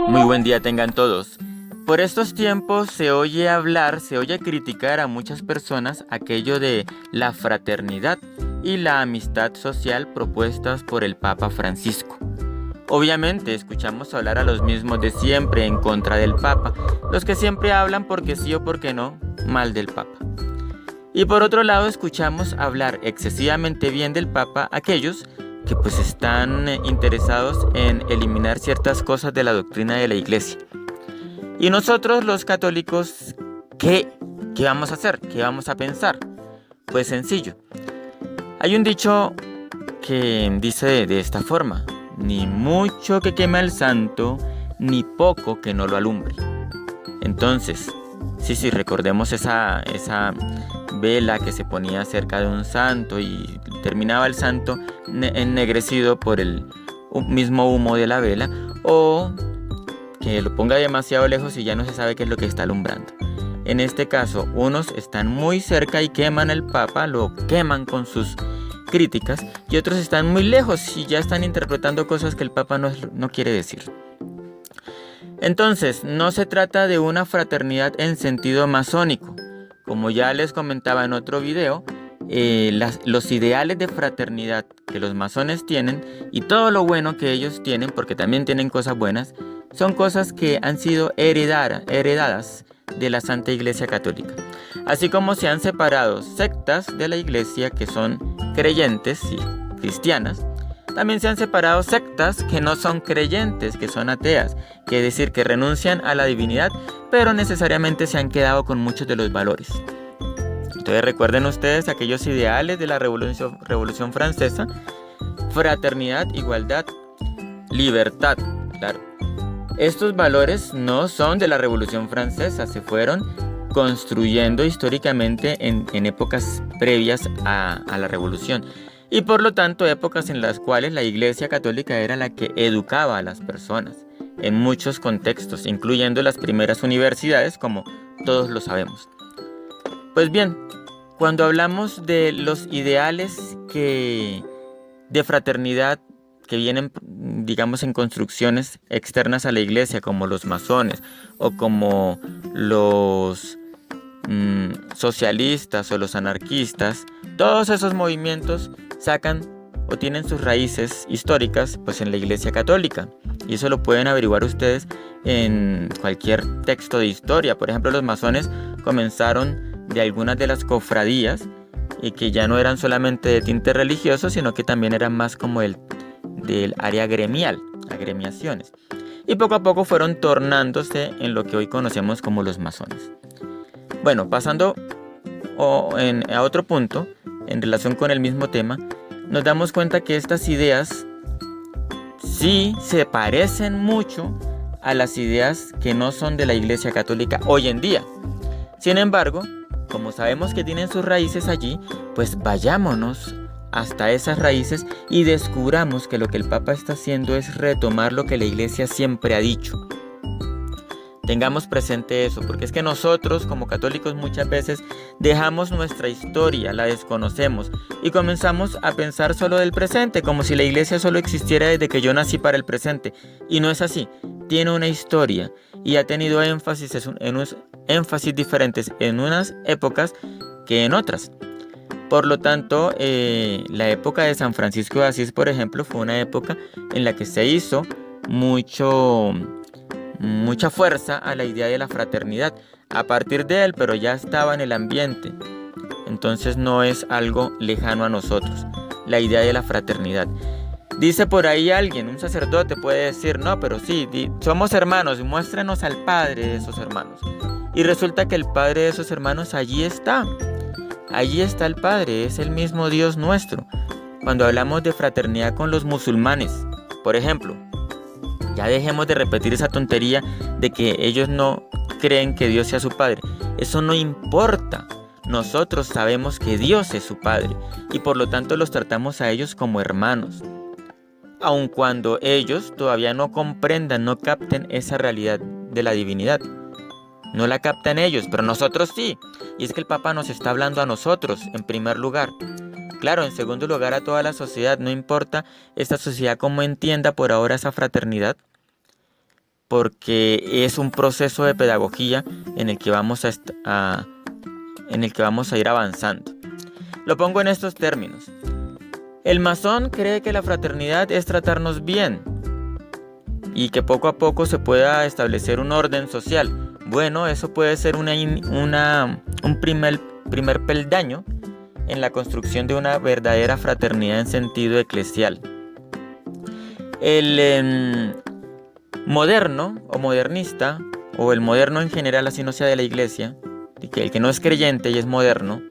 Muy buen día tengan todos. Por estos tiempos se oye hablar, se oye criticar a muchas personas aquello de la fraternidad y la amistad social propuestas por el Papa Francisco. Obviamente escuchamos hablar a los mismos de siempre en contra del Papa, los que siempre hablan porque sí o porque no, mal del Papa. Y por otro lado escuchamos hablar excesivamente bien del Papa aquellos que pues están interesados en eliminar ciertas cosas de la doctrina de la Iglesia. Y nosotros los católicos, ¿qué vamos a hacer? ¿Qué vamos a pensar? Pues sencillo. Hay un dicho que dice de esta forma: ni mucho que queme al santo, ni poco que no lo alumbre. Entonces, sí, recordemos esa vela que se ponía cerca de un santo y terminaba el santo ennegrecido por el mismo humo de la vela, o que lo ponga demasiado lejos y ya no se sabe qué es lo que está alumbrando. En este caso, unos están muy cerca y queman al Papa, lo queman con sus críticas, y otros están muy lejos y ya están interpretando cosas que el Papa no quiere decir. Entonces, no se trata de una fraternidad en sentido masónico. Como ya les comentaba en otro video, los ideales de fraternidad que los masones tienen y todo lo bueno que ellos tienen, porque también tienen cosas buenas, son cosas que han sido heredadas de la Santa Iglesia Católica. Así como se han separado sectas de la Iglesia que son creyentes y cristianas, también se han separado sectas que no son creyentes, que son ateas, que es decir, que renuncian a la divinidad, pero necesariamente se han quedado con muchos de los valores. Entonces recuerden ustedes aquellos ideales de la Revolución Francesa: fraternidad, igualdad, libertad, claro. Estos valores no son de la Revolución Francesa, se fueron construyendo históricamente en épocas previas a la Revolución. Y por lo tanto épocas en las cuales la Iglesia Católica era la que educaba a las personas en muchos contextos, incluyendo las primeras universidades, como todos lo sabemos. Pues bien, cuando hablamos de los ideales de fraternidad que vienen, digamos, en construcciones externas a la Iglesia, como los masones o como los socialistas o los anarquistas, todos esos movimientos sacan o tienen sus raíces históricas pues en la Iglesia Católica, y eso lo pueden averiguar ustedes en cualquier texto de historia. Por ejemplo, los masones comenzaron de algunas de las cofradías y que ya no eran solamente de tinte religioso, sino que también eran más como del área gremial, agremiaciones, y poco a poco fueron tornándose en lo que hoy conocemos como los masones. Bueno, pasando a otro punto en relación con el mismo tema, nos damos cuenta que estas ideas sí se parecen mucho a las ideas que no son de la Iglesia Católica hoy en día. Sin embargo, como sabemos que tienen sus raíces allí, pues vayámonos hasta esas raíces y descubramos que lo que el Papa está haciendo es retomar lo que la Iglesia siempre ha dicho. Tengamos presente eso, porque es que nosotros como católicos muchas veces dejamos nuestra historia, la desconocemos y comenzamos a pensar solo del presente, como si la Iglesia solo existiera desde que yo nací para el presente. Y no es así, tiene una historia y ha tenido énfasis en unos énfasis diferentes en unas épocas que en otras. Por lo tanto, la época de San Francisco de Asís, por ejemplo, fue una época en la que se hizo mucha fuerza a la idea de la fraternidad a partir de él, pero ya estaba en el ambiente. Entonces no es algo lejano a nosotros, la idea de la fraternidad. Dice por ahí alguien, un sacerdote puede decir: no, pero sí, somos hermanos, muéstrenos al padre de esos hermanos. Y resulta que el padre de esos hermanos allí está el Padre, es el mismo Dios nuestro. Cuando hablamos de fraternidad con los musulmanes, por ejemplo, ya dejemos de repetir esa tontería de que ellos no creen que Dios sea su Padre. Eso no importa. Nosotros sabemos que Dios es su Padre y por lo tanto los tratamos a ellos como hermanos, aun cuando ellos todavía no comprendan, no capten esa realidad de la divinidad. No la captan ellos, pero nosotros sí. Y es que el Papa nos está hablando a nosotros, en primer lugar. Claro, en segundo lugar a toda la sociedad, no importa esta sociedad cómo entienda por ahora esa fraternidad. porque es un proceso de pedagogía en el que vamos en el que vamos a ir avanzando. Lo pongo en estos términos. El masón cree que la fraternidad es tratarnos bien y que poco a poco se pueda establecer un orden social. Bueno, eso puede ser un primer peldaño en la construcción de una verdadera fraternidad en sentido eclesial. El moderno o modernista, o el moderno en general, así no sea de la iglesia, el que no es creyente y es moderno,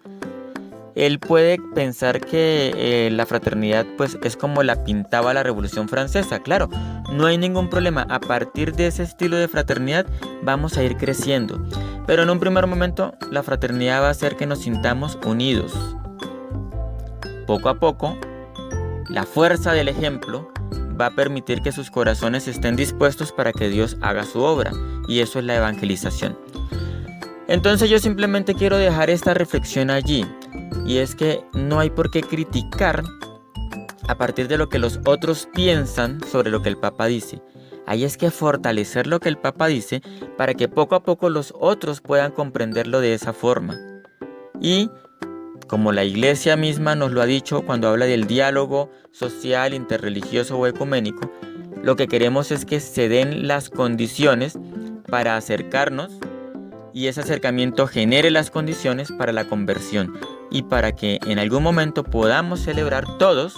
él puede pensar que la fraternidad pues es como la pintaba la Revolución Francesa. Claro, no hay ningún problema. A partir de ese estilo de fraternidad vamos a ir creciendo. Pero en un primer momento la fraternidad va a hacer que nos sintamos unidos. Poco a poco, la fuerza del ejemplo va a permitir que sus corazones estén dispuestos para que Dios haga su obra. Y eso es la evangelización. Entonces yo simplemente quiero dejar esta reflexión allí. Y es que no hay por qué criticar a partir de lo que los otros piensan sobre lo que el Papa dice. Ahí es que fortalecer lo que el Papa dice para que poco a poco los otros puedan comprenderlo de esa forma. Y como la Iglesia misma nos lo ha dicho cuando habla del diálogo social, interreligioso o ecuménico, lo que queremos es que se den las condiciones para acercarnos y ese acercamiento genere las condiciones para la conversión y para que en algún momento podamos celebrar todos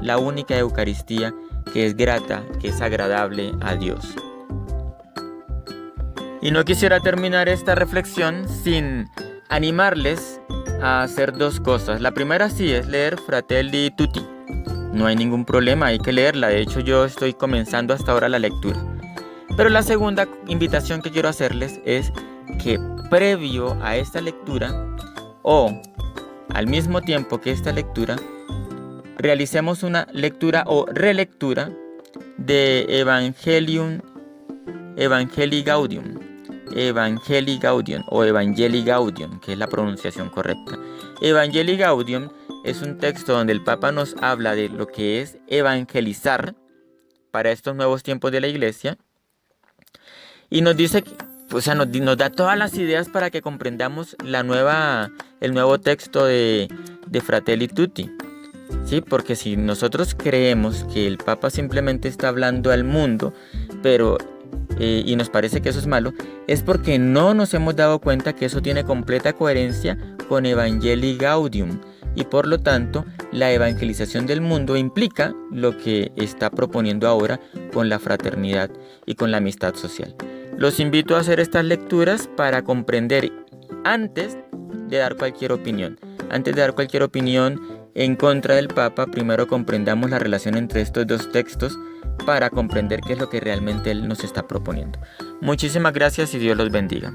la única Eucaristía que es grata, que es agradable a Dios. Y no quisiera terminar esta reflexión sin animarles a hacer dos cosas. La primera sí es leer Fratelli Tutti. No hay ningún problema, hay que leerla. De hecho, yo estoy comenzando hasta ahora la lectura. Pero la segunda invitación que quiero hacerles es que previo a esta lectura o al mismo tiempo que esta lectura realicemos una lectura o relectura de Evangelii Gaudium o Evangelii Gaudium, que es la pronunciación correcta. Evangelii Gaudium es un texto donde el Papa nos habla de lo que es evangelizar para estos nuevos tiempos de la Iglesia y nos dice, nos da todas las ideas para que comprendamos el nuevo texto de Fratelli Tutti. Sí, porque si nosotros creemos que el Papa simplemente está hablando al mundo, y nos parece que eso es malo, es porque no nos hemos dado cuenta que eso tiene completa coherencia con Evangelii Gaudium, y por lo tanto la evangelización del mundo implica lo que está proponiendo ahora con la fraternidad y con la amistad social. Los invito a hacer estas lecturas para comprender antes de dar cualquier opinión. Antes de dar cualquier opinión en contra del Papa, primero comprendamos la relación entre estos dos textos para comprender qué es lo que realmente él nos está proponiendo. Muchísimas gracias y Dios los bendiga.